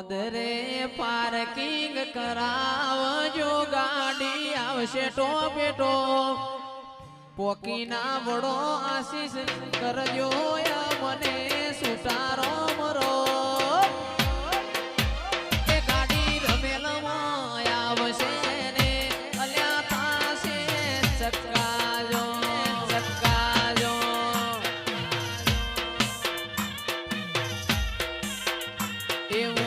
પોદરે parking કરાવજો ગાડી આવશે ટોપેટો પોકીના વડો આશીષ કરજો મને સુતારો મરો એ ગાડી રમેલમાં આવશે ને અલ્યા થાશે ચક્કાજો ચક્કાજો એવું